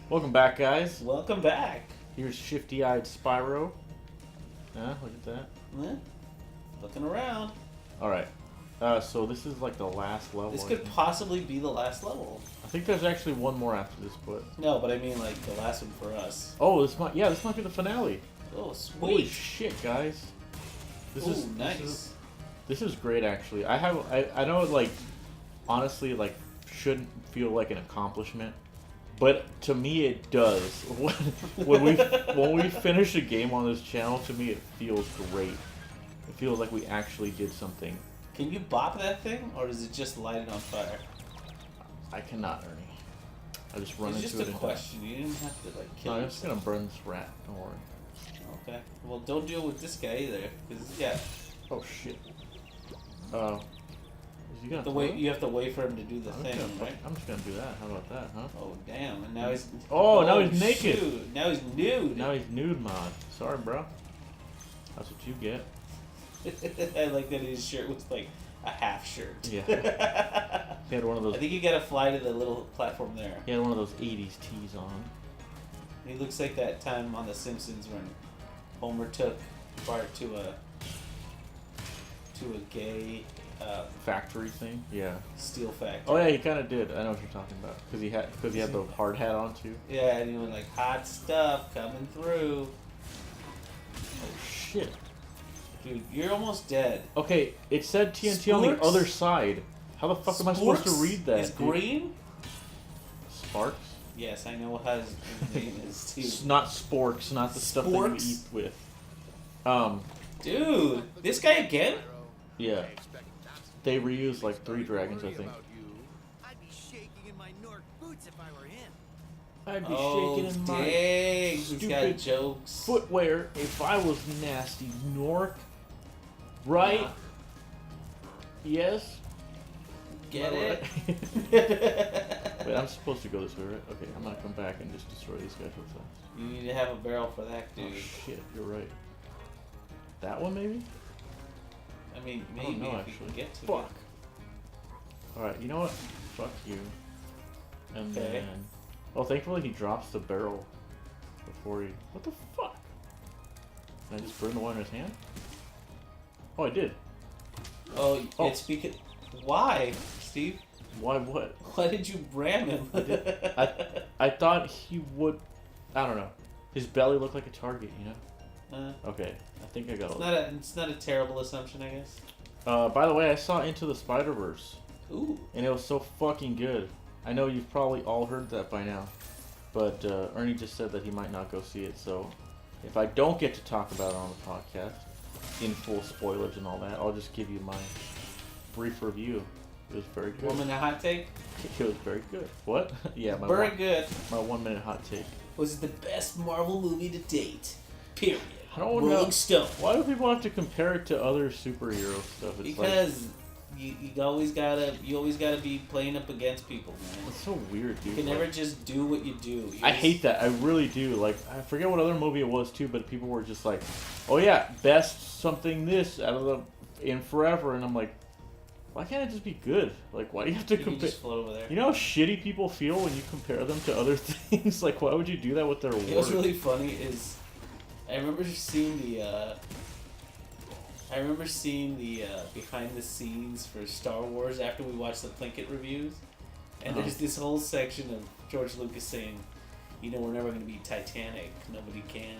Welcome back, guys. Welcome back. Here's shifty-eyed Spyro. Yeah, look at that. Yeah. Looking around. Alright. So this is like the last level. This I could think. possibly be the last level. I think there's actually one more after this, but... No, but I mean like the last one for us. Oh, this might be the finale. Oh, sweet. Holy shit, guys. This is nice. This is great, actually. I know it, like, honestly, like, shouldn't feel like an accomplishment, but to me it does. when we finish a game on this channel, to me it feels great. It feels like we actually did something. Can you bop that thing, or does it just light it on fire? I cannot, Ernie. I just run it's into just it. a question. You didn't have to like kill. No, I'm just gonna burn this rat. Don't worry. Okay. Well, don't deal with this guy either, because yeah. Oh shit. Is he gonna? You have to wait for him to do the thing, right? I'm just gonna do that. How about that, huh? Oh damn! And now he's. Oh, now he's naked. Shoot. Now he's nude. Now he's nude mod. Sorry, bro. That's what you get. I like that his shirt was like a half shirt. Yeah. He had one of those. I think you gotta fly to the little platform there. He had one of those 80s tees on. He looks like that time on The Simpsons when Homer took Bart to a gay Factory thing. Yeah. steel factory. Oh yeah, he kind of did. I know what you're talking about because he had the hard hat on too. Yeah, and he went like hot stuff coming through. Oh shit. Dude, you're almost dead. Okay, it said TNT on the Sporks? other side. How the fuck am I supposed to read that? Is green? Sparks? Yes, I know how his name is too. It's not sporks, not the stuff that you Sporks? eat with. Dude, this guy again? Yeah. They reused like 3 dragons, I think. I'd be shaking in my Gnorc boots if I were him. I'd be Oh, shaking in my dang, he's got stupid jokes. footwear if I was Gnasty Gnorc. Right? Yeah. Yes? Get Am I it? right? Wait, I'm supposed to go this way, right? Okay, I'm gonna come back and just destroy these guys real fast. You need to have a barrel for that, dude. Oh shit, you're right. That one maybe? I mean, I don't maybe know, if you actually. can get to Fuck. Alright, you know what? Fuck you. And Okay. then... Oh, thankfully he drops the barrel before he... What the fuck? Can I just burn the one in his hand? Oh, I did. it. Oh, Oh. it's because... Why, Steve? Why what? Why did you ram him? I thought he would... I don't know. His belly looked like a target, you know? Okay, I think I got It's not a terrible assumption, I guess. By the way, I saw Into the Spider-Verse, Ooh. and it was so fucking good. I know you've probably all heard that by now, but Ernie just said that he might not go see it, so if I don't get to talk about it on the podcast, in full spoilage and all that, I'll just give you my brief review. It was very good. 1 minute hot take? It was very good. What? Yeah, Very good. my 1 minute hot take. Was it the best Marvel movie to date? Period. I don't Rolling know. Stone. Why do people have to compare it to other superhero stuff? It's Because you always gotta be playing up against people, man. it's so weird, dude. You can Like, never just do what you do. I hate that. I really do. Like, I forget what other movie it was too, but people were just like, "Oh yeah, best something this out of the in forever," and I'm like, why can't it just be good? Like, why do you have to You can compare? just float over there. You know how shitty people feel when you compare them to other things? Like, why would you do that with their work? What's really funny is, I remember seeing the behind the scenes for Star Wars after we watched the Plinkett reviews, and there's this whole section of George Lucas saying, you know, we're never going to be Titanic. Nobody can.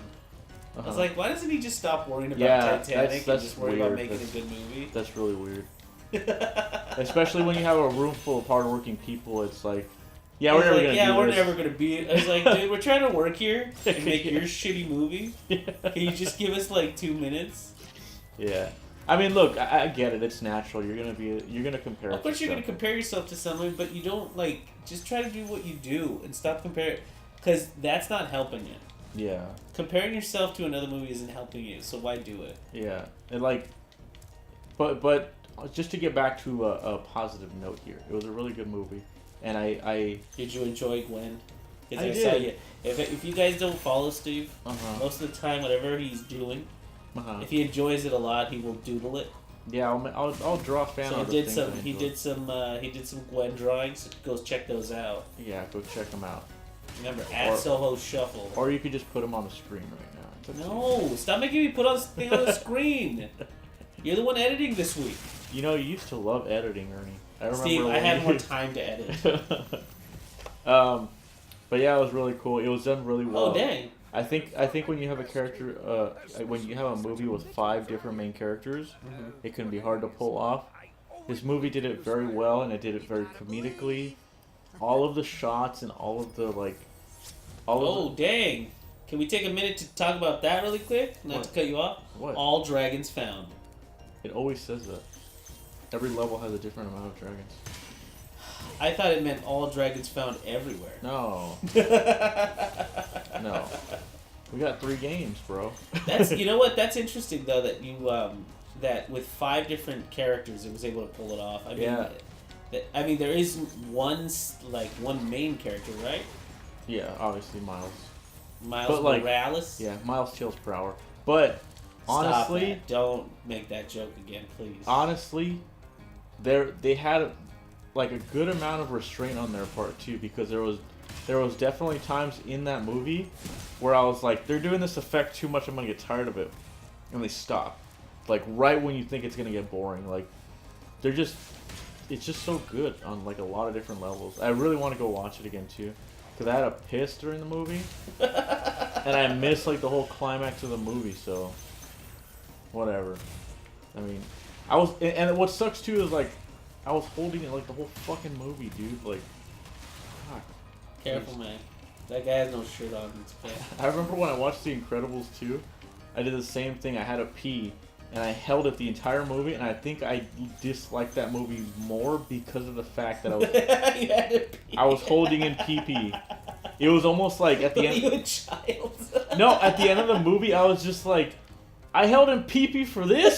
I was like, why doesn't he just stop worrying about Titanic that's and just worry about weird. making a good movie? That's really weird. Especially when you have a room full of hardworking people, it's like, yeah, we're never gonna do we're this. never gonna be. I was like, dude, we're trying to work here and make your shitty movie. Can you just give us like 2 minutes? Yeah. I mean, look, I get it. It's natural. You're gonna compare. Of course, to you're gonna stuff. compare yourself to someone, but you don't like. Just try to do what you do and stop comparing, because that's not helping you. Yeah. Comparing yourself to another movie isn't helping you. So why do it? Yeah. And like, but just to get back to a positive note here, it was a really good movie, and I Did you enjoy Gwen? Because I I did. saw you. If you guys don't follow Steve, uh-huh. most of the time, whatever he's doing, Uh-huh. if he enjoys it a lot, he will doodle it. Yeah, I'll draw fan So art. he of did things some. I He enjoy. did some. He did some Gwen drawings. So go check those out. Yeah, go check them out. Remember, at Soho Shuffle. Or you could just put them on the screen right now. It's up to you. No, stop making me put on thing on the screen. You're the one editing this week. You know, you used to love editing, Ernie. I remember. Steve, I when had you- more time to edit. But yeah, it was really cool. It was done really well. Oh dang! I think when you have a character, when you have a movie with 5 different main characters, it can be hard to pull off. This movie did it very well, and it did it very comedically. All of the shots and all of the Oh dang! Can we take a minute to talk about that really quick? Not What? to cut you off. What? All dragons found. It always says that. Every level has a different amount of dragons. I thought it meant all dragons found everywhere. No. No. We got 3 games, bro. That's you know what? That's interesting though that you that with 5 different characters it was able to pull it off. I mean, Yeah. I mean there is one main character, right? Yeah, obviously Miles. Miles But, like, Morales. Yeah, Miles kills per hour. But Stop honestly, that. Don't make that joke again, please. honestly, they had like a good amount of restraint on their part too, because there was definitely times in that movie where I was like, they're doing this effect too much, I'm gonna get tired of it, and they stop, like right when you think it's gonna get boring. Like it's just so good on like a lot of different levels. I really want to go watch it again too, because I had a piss during the movie, and I missed like the whole climax of the movie. So whatever. I mean, and what sucks too is like I was holding it like the whole fucking movie, dude. Like, fuck. Careful, man. That guy has no shirt on. It's bad. I remember when I watched The Incredibles 2, I did the same thing. I had a pee, and I held it the entire movie, and I think I disliked that movie more because of the fact that You had to pee. I was holding in pee. It was almost like at the Were end. you a child? No, at the end of the movie, I was just like, I held in pee for this.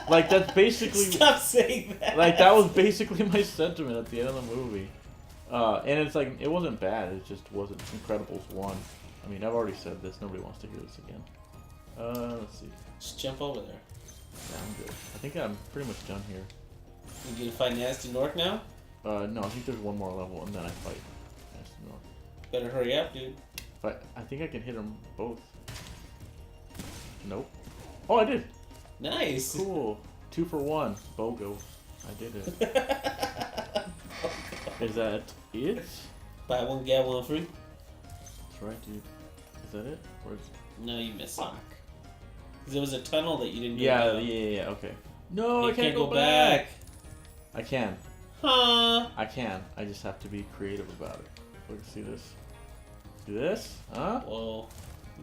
Like that's basically. Stop saying that. Like that was basically my sentiment at the end of the movie. And it's like it wasn't bad. It just wasn't Incredibles 1. I mean, I've already said this. Nobody wants to hear this again. Let's see. Just jump over there. Yeah, I'm good. I think I'm pretty much done here. You gonna fight Gnasty Gnorc now? No, I think there's one more level, and then I fight. Gnasty Gnorc. Better hurry up, dude. But I think I can hit them both. Nope. Oh, I did. Nice. Cool. 2 for 1. BOGO. I did it. Is that it? Buy one, get one free. That's right, dude. Is that it? Or is... No, you missed it. 'Cause there was a tunnel that you didn't do. Yeah, okay. No, You I can't go back. I can. Huh? I can. I just have to be creative about it. Let's see this. See this? Huh? Whoa.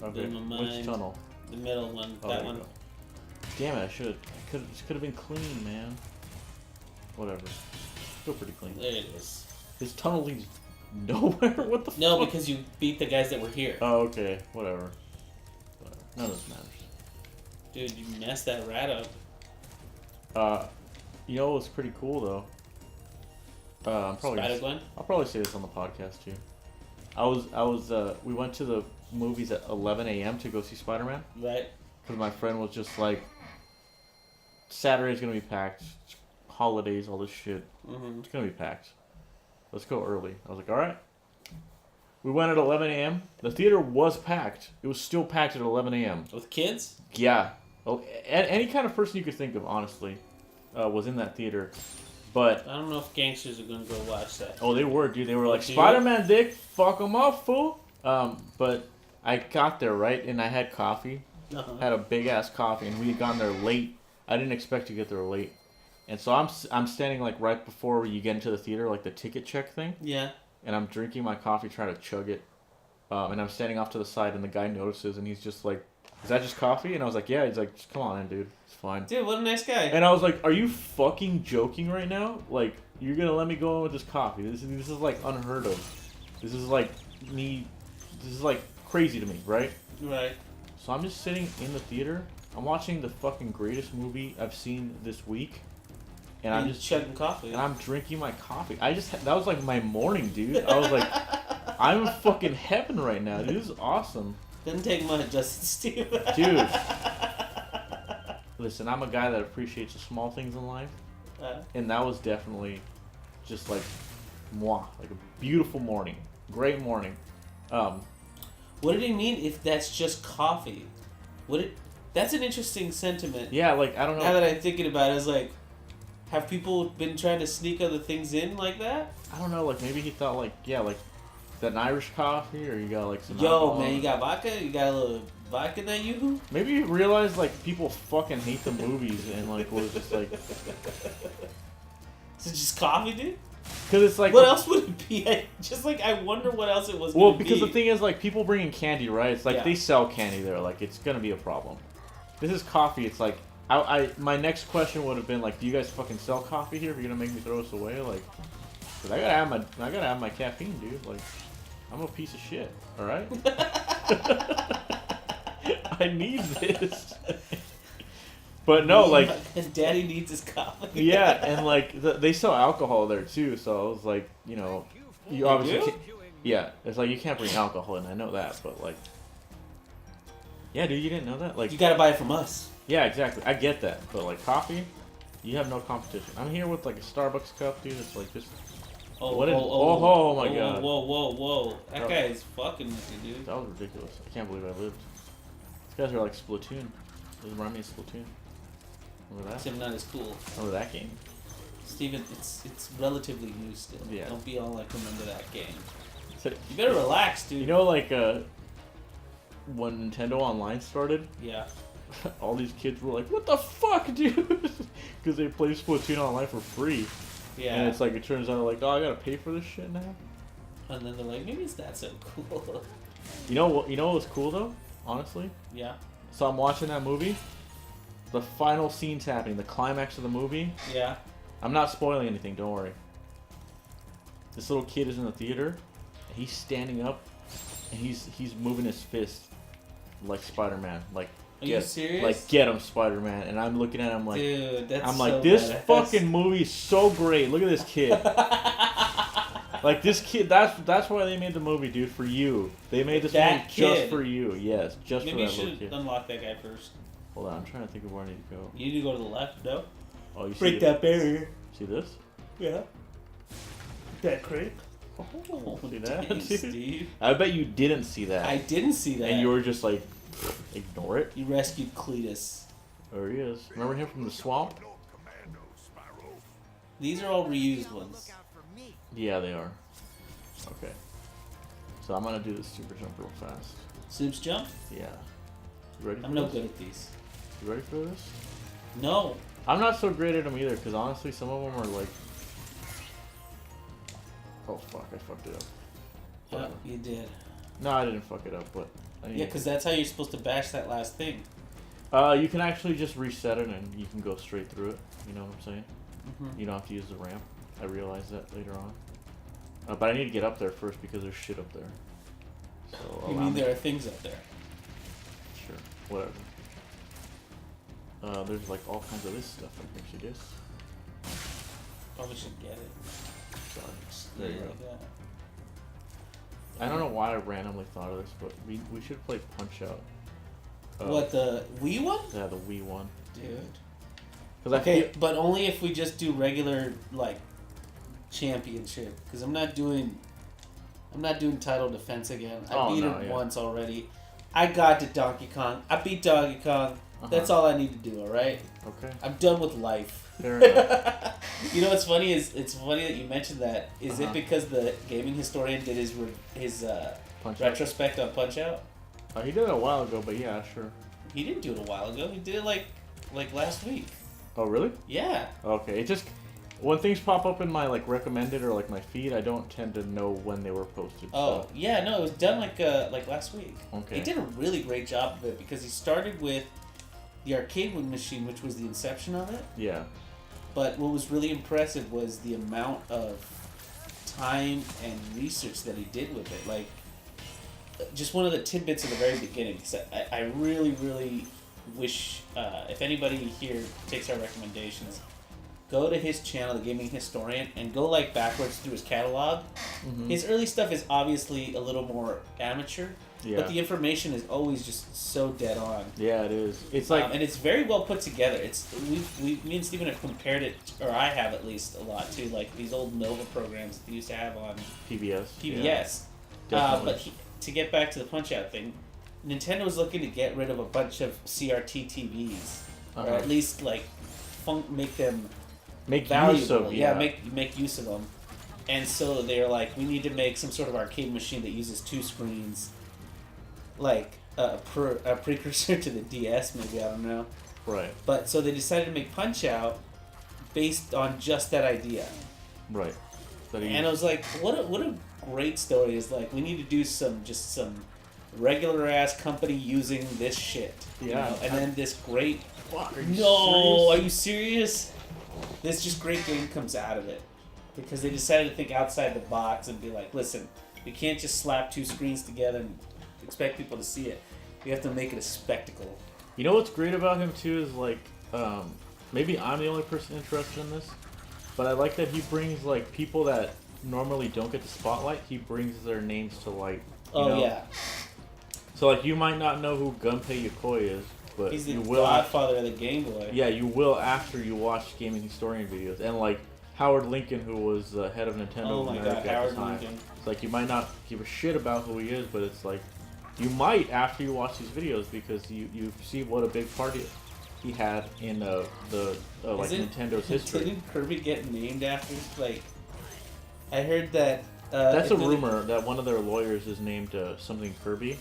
Okay. Blew my Which mind. tunnel? The middle one. Oh, That there you one. go. Damn it! This could have been clean, man. Whatever. Still pretty clean. There it is. This tunnel leads nowhere. What the? No, fuck? because you beat the guys that were here. Oh, okay. Whatever. None of this matters. Dude, you messed that rat up. You know what's pretty cool though? I'm probably. Spider-Gwen? I'll probably say this on the podcast too. We went to the movies at 11 a.m. to go see Spider-Man. Right? Because my friend was just like, Saturday's gonna be packed. Holidays, all this shit. Mm-hmm. It's gonna be packed. Let's go early. I was like, alright. We went at 11 a.m. The theater was packed. It was still packed at 11 a.m. With kids? Yeah. Oh, any kind of person you could think of, honestly, was in that theater. But, I don't know if gangsters are gonna go watch that. oh, they were, dude. They were like, Dude. Spider-Man dick, fuck 'em up, fool. But I got there, right? And I had coffee. Uh-huh. Had a big-ass coffee, and we had gone there late. I didn't expect to get there late. And so I'm standing, like, right before you get into the theater, like the ticket check thing. Yeah. And I'm drinking my coffee, trying to chug it. And I'm standing off to the side, and the guy notices, and he's just like, is that just coffee? And I was like, yeah. He's like, just come on in, dude. It's fine. Dude, what a nice guy. And I was like, are you fucking joking right now? Like, you're going to let me go in with this coffee? This is like, unheard of. This is like crazy to me, right? Right. So I'm just sitting in the theater. I'm watching the fucking greatest movie I've seen this week. And I'm just chugging coffee. And I'm drinking my coffee. That was like my morning, dude. I was like, I'm in fucking heaven right now, dude. This is awesome. Didn't take much, Justin Steve. Dude. Listen, I'm a guy that appreciates the small things in life. And that was definitely just like, mwah, like a beautiful morning. Great morning. What did he mean if that's just coffee? That's an interesting sentiment. Yeah, like, I don't know. Now that I'm thinking about it, it's like, have people been trying to sneak other things in like that? I don't know, like, maybe he thought, like, yeah, like, is that an Irish coffee, or you got, like, some Yo, alcohol? man, you got vodka? You got a little vodka in that you? Maybe you realized, like, people fucking hate the movies, and, like, was just, like... Is it just coffee, dude? Because it's, like... What else would it be? I wonder what else it was Well, gonna be. because the thing is, like, people bring in candy, right? It's like, Yeah. they sell candy there, like, it's gonna be a problem. This is coffee, it's like... my next question would have been, like, do you guys fucking sell coffee here if you're gonna make me throw this away? Like... Because I gotta have my caffeine, dude. Like... I'm a piece of shit, alright? I need this. But no, like... Daddy needs his coffee. Yeah, and like, they sell alcohol there too, so I was like, you know... You obviously can't... Yeah, it's like, you can't bring alcohol in, I know that, but like... Yeah, dude, you didn't know that? Like... You gotta buy it from us. Yeah, exactly. I get that. But like, coffee? You have no competition. I'm here with like a Starbucks cup, dude. It's like just... Oh my god. Whoa. That guy is fucking with you, dude. That was ridiculous. I can't believe I lived. These guys are like Splatoon. They remind me of Splatoon. Remember that? Except not as cool. Remember that game? Steven, it's relatively new still. Yeah. Don't be all like, remember that game. So, You better relax, dude. you know, like, when Nintendo Online started, Yeah. all these kids were like, what the fuck, dude? Because they play Splatoon Online for free. Yeah. And it's like, it turns out, like, oh, I gotta pay for this shit now? And then they're like, maybe it's not so cool. You know what was cool, though? Honestly? Yeah. So I'm watching that movie. The final scene's happening. The climax of the movie. Yeah. I'm not spoiling anything, don't worry. This little kid is in the theater. And he's standing up. And he's moving his fist like Spider-Man. Like, Are you serious? Like, get him, Spider-Man. And I'm looking at him like... Dude, that's I'm so like, this badass. fucking movie is so great. Look at this kid. Like, this kid, that's why they made the movie, dude, for you. They made this That movie just kid. for you. Yes, just Maybe for you that little should kid. unlock that guy first. Hold on, I'm trying to think of where I need to go. You need to go to the left, no? Oh, you see Break that barrier. See this? Yeah. That crank. Oh, see that, Dang, dude? Steve. I bet you didn't see that. I didn't see that. And you were just like, ignore it. You rescued Cletus. There he is. Remember him from the swamp? These are all reused ones. Look out for me. Yeah, they are. Okay. So I'm gonna do this super jump real fast. Soups jump? Yeah. You ready for I'm no this? good at these. You ready for this? No. I'm not so great at them either, because honestly, some of them are like... Oh fuck, I fucked it up. Yeah, Whatever. you did. No, I didn't fuck it up, but... Yeah, because that's how you're supposed to bash that last thing. You can actually just reset it and you can go straight through it. You know what I'm saying? Mm-hmm. You don't have to use the ramp. I realized that later on. But I need to get up there first because there's shit up there. So You allow mean me- there are things up there? Sure, whatever. There's like all kinds of this stuff I think, I guess. Probably should get it. Sorry. There you Yeah, go. like that. I don't know why I randomly thought of this, but we should play Punch Out. What, the Wii one? Yeah, the Wii one. Dude. Because Okay, but only if we just do regular, like, championship. Because I'm not doing title defense again. I beat no, it yeah. once already. I got to Donkey Kong. I beat Donkey Kong. That's all I need to do, alright? Okay. I'm done with life. Fair enough. You know what's funny is it's funny that you mentioned that. Is it Uh-huh. because the gaming historian did his Punch Out. retrospect on Punch Out? He did it a while ago, but yeah, sure. He didn't do it a while ago. He did it like last week. Oh, really? Yeah. Okay. It just when things pop up in my like recommended or like my feed, I don't tend to know when they were posted. Oh So. yeah, no, it was done like last week. Okay. He did a really great job of it because he started with the arcade machine, which was the inception of it. Yeah. But what was really impressive was the amount of time and research that he did with it. Like, just one of the tidbits at the very beginning. Because I really, really wish, if anybody here takes our recommendations, go to his channel, The Gaming Historian, and go, like, backwards through his catalog. Mm-hmm. His early stuff is obviously a little more amateur, Yeah. but the information is always just so dead on. Yeah, it is. It's like And it's very well put together. It's me and Steven have compared it, or I have at least a lot to like these old Nova programs that they used to have on PBS. PBS. Yeah. Definitely. To get back to the Punch-Out thing, Nintendo was looking to get rid of a bunch of CRT TVs, or at least like make them make valuable. use of make use of them. And so they're like, we need to make some sort of arcade machine that uses 2 screens, like a precursor to the DS, maybe, I don't know. Right. But so they decided to make Punch-Out based on just that idea. Right. And I was like, what a great story. Is like, we need to do some regular ass company using this shit. You know? And then this great. Fuck, Are you serious? This just great game comes out of it. Because they decided to think outside the box and be like, listen, we can't just slap 2 screens together and expect people to see it. We have to make it a spectacle. You know what's great about him too is like, maybe I'm the only person interested in this, but I like that he brings like people that normally don't get the spotlight. He brings their names to light. You know? Yeah. So like you might not know who Gunpei Yokoi is, but He's the you will. godfather of the Game Boy. Yeah, you will after you watch gaming historian videos, and like Howard Lincoln, who was the head of Nintendo America at the time. It's like you might not give a shit about who he is, but it's like you might after you watch these videos because you see what a big part he had in like Nintendo's history. Didn't Kirby get named after? Like, I heard that. That's a rumor that one of their lawyers is named something Kirby,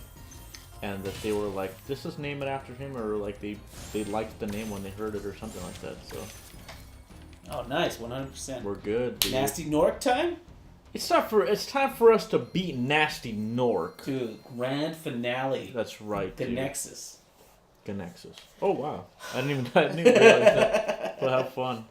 and that they were like, "This is name it after him," or like they liked the name when they heard it or something like that. So. Oh, nice, 100%. We're good, dude. Gnasty Gnorc time? It's time for us to beat Gnasty Gnorc. Dude, grand finale. That's right, The dude. Nexus. Nexus. Oh wow! I didn't even realize that. But have fun.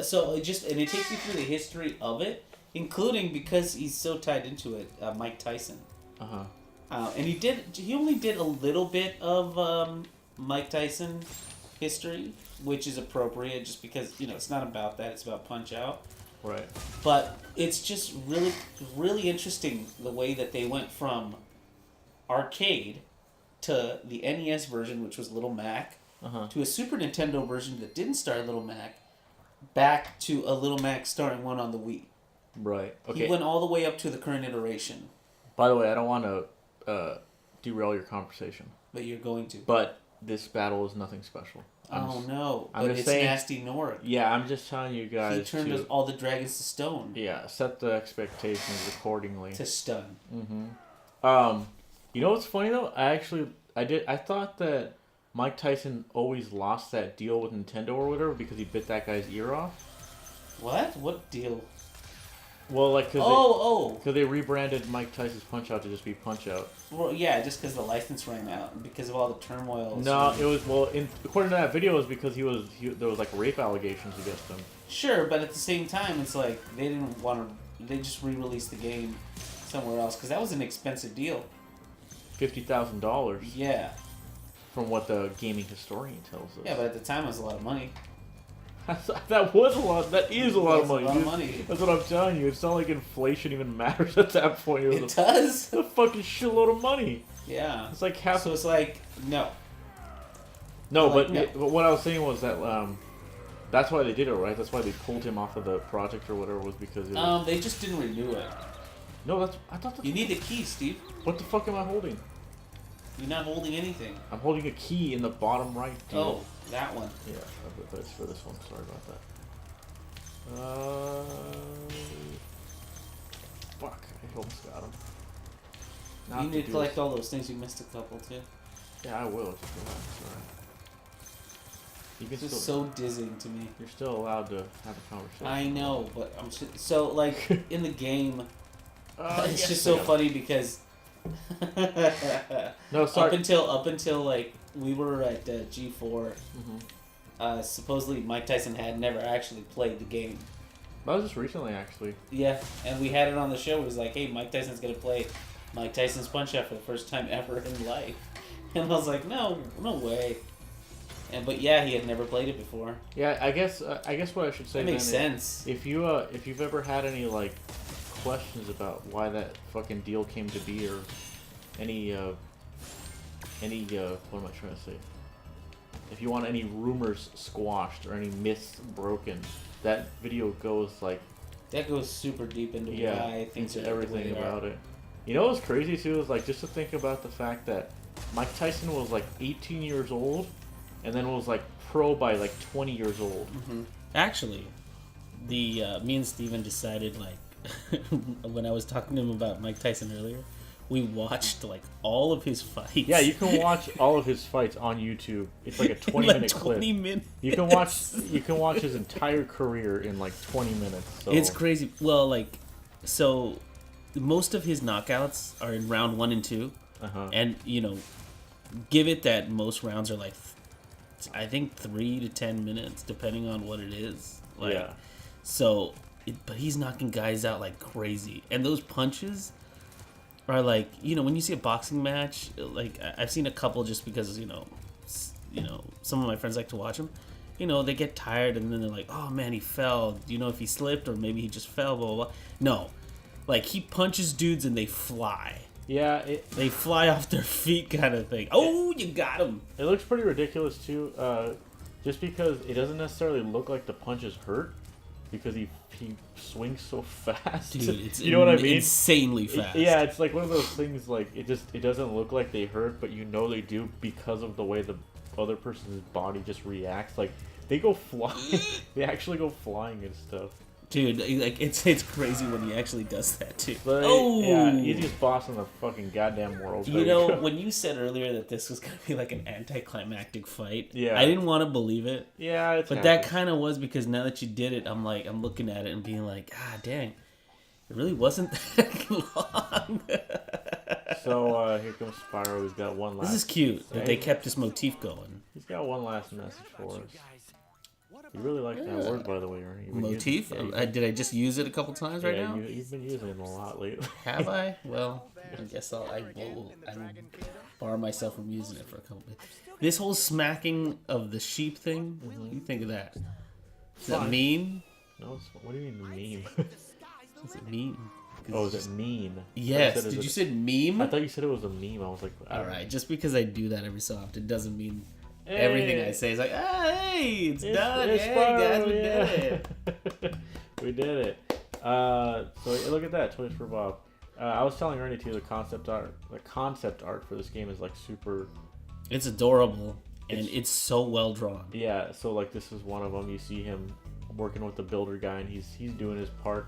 So it takes you through the history of it, including because he's so tied into it, Mike Tyson. And he only did a little bit of Mike Tyson history, which is appropriate just because it's not about that; it's about Punch-Out. Right. But it's just really, really interesting the way that they went from arcade to the NES version, which was Little Mac, to a Super Nintendo version that didn't star Little Mac, back to a Little Mac starring one on the Wii. Right. Okay. He went all the way up to the current iteration. By the way, I don't want to derail your conversation. But you're going to. But this battle is nothing special. But it's saying, Gnasty Gnorc. Yeah, I'm just telling you guys. He turned all the dragons to stone. Yeah, set the expectations accordingly. To stun. You know what's funny though? I thought that Mike Tyson always lost that deal with Nintendo or whatever because he bit that guy's ear off. What? What deal? Well, like because they rebranded Mike Tyson's Punch-Out to just be Punch-Out. Well, yeah, just because the license ran out and because of all the turmoil. No, it was according to that video, it was because there was like rape allegations against him. Sure, but at the same time, it's like they didn't want to. They just re-released the game somewhere else because that was an expensive deal. $50,000. Yeah. From what the gaming historian tells us. Yeah, but at the time it was a lot of money. That was a lot. That is a lot of money. A lot of money. That's what I'm telling you. It's not like inflation even matters at that point. It does. It's a fucking shitload of money. Yeah. It's like half. So it's like no. No, but what I was saying was that that's why they did it, right? That's why they pulled him off of the project or whatever was because. They just didn't renew it. No, I thought. You need the key, Steve. What the fuck am I holding? You're not holding anything. I'm holding a key in the bottom right. Dude. Oh, that one. Yeah, that's for this one. Sorry about that. Fuck! I almost got him. Now you need to collect all those things. You missed a couple too. Yeah, I will. Just relax. Alright. You can this is so dizzying to me. You're still allowed to have a conversation. I know, but I'm so like in the game. It's yes, just so funny because. No, sorry. Up until like we were at G4, supposedly Mike Tyson had never actually played the game. That was just recently, actually. Yeah, and we had it on the show. It was like, hey, Mike Tyson's gonna play Mike Tyson's Punch-Out for the first time ever in life, and I was like, no way. But yeah, he had never played it before. Yeah, I guess what I should say. That makes sense. If you've ever had any like questions about why that fucking deal came to be, or any what am I trying to say? If you want any rumors squashed or any myths broken, that video goes like That goes super deep into why things into are everything the way they about are. it. You know what's crazy too is like just to think about the fact that Mike Tyson was like 18 years old, and then was like pro by like 20 years old. Mm-hmm. Actually, me and Steven decided like when I was talking to him about Mike Tyson earlier, we watched like all of his fights. Yeah, you can watch all of his fights on YouTube. It's like a 20-minute clip. 20 minutes. You can watch his entire career in like 20 minutes. So. It's crazy. Well, like, so most of his knockouts are in round 1 and 2, and you know, give it that most rounds are like, I think 3 to 10 minutes, depending on what it is. Like, yeah. So, but he's knocking guys out like crazy, and those punches are like, you know, when you see a boxing match, like I've seen a couple just because you know, some of my friends like to watch them. You know, they get tired and then they're like, oh man, he fell. Do you know if he slipped or maybe he just fell? Blah blah blah. No, like he punches dudes and they fly. Yeah, They fly off their feet, kind of thing. Oh, you got him. It looks pretty ridiculous too, just because it doesn't necessarily look like the punches hurt, because he swings so fast. Dude, it's you know what I mean? Insanely fast. Yeah, it's like one of those things. Like it doesn't look like they hurt, but you know they do because of the way the other person's body just reacts. Like they go flying. They actually go flying and stuff. Dude, like it's crazy when he actually does that too. But, yeah, easiest boss in the fucking goddamn world. You know, when you said earlier that this was gonna be like an anticlimactic fight, yeah, I didn't want to believe it. Yeah, but that kind of was, because now that you did it, I'm looking at it and being like, ah, dang, it really wasn't that long. So here comes Spyro. He's got one last. This is cute that they kept this motif going. He's got one last message for us. You really like that word, by the way, Ernie. Motif? Did I just use it a couple times right now? Yeah, you've been using it a lot lately. Have I? Well, I guess I will bar myself from using it for a couple bit. This whole smacking of the sheep thing, what do you think of that? Is that mean? No, what do you mean meme? Is it mean? Oh, is it mean? Yes. Did you say meme? I thought you said it was a meme. I was like, alright, just because I do that every so often doesn't mean everything I say is like, hey, it's done. Hey, guys, we did it. We did it. So look at that, Toys for Bob. I was telling Ernie too, the concept art for this game is like super. It's adorable and it's so well drawn. Yeah. So like this is one of them. You see him working with the builder guy, and he's doing his part.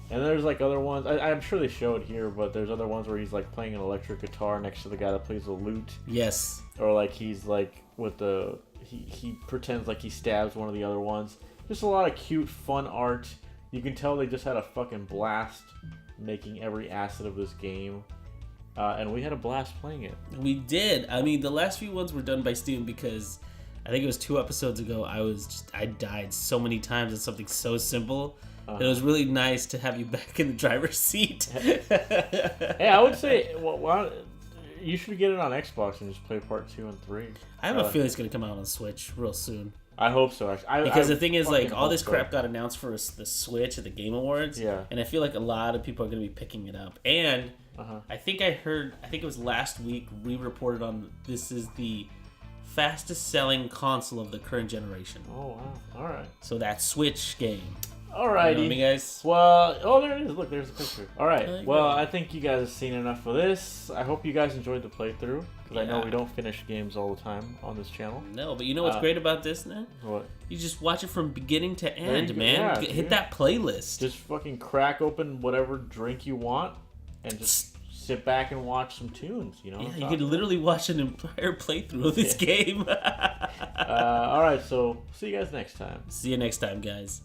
And there's like other ones. I'm sure they show it here, but there's other ones where he's like playing an electric guitar next to the guy that plays the lute. Yes. Or like he's like with the he pretends like he stabs one of the other ones. Just a lot of cute, fun art. You can tell they just had a fucking blast making every asset of this game. And we had a blast playing it. We did. I mean, the last few ones were done by Steven because I think it was 2 episodes ago. I died so many times at something so simple. It was really nice to have you back in the driver's seat. Hey, I would say, well, you should get it on Xbox and just play part 2 and 3. I have a feeling it's going to come out on Switch real soon. I hope so, actually. Because the thing is, like, all this crap got announced for the Switch at the Game Awards. Yeah. And I feel like a lot of people are going to be picking it up. And I think it was last week, we reported on this is the fastest selling console of the current generation. Oh, wow. All right. So that Switch game. Alrighty. You know me, guys? Well, there it is. Look, there's a picture. Alright. Well, I think you guys have seen enough of this. I hope you guys enjoyed the playthrough, because I know we don't finish games all the time on this channel. No, but you know what's great about this, man? What? You just watch it from beginning to end, man. Yeah, Hit that playlist. Just fucking crack open whatever drink you want, and just sit back and watch some Toons, you know? Yeah, you could literally watch an entire playthrough of this game. Alright, so see you guys next time. See you next time, guys.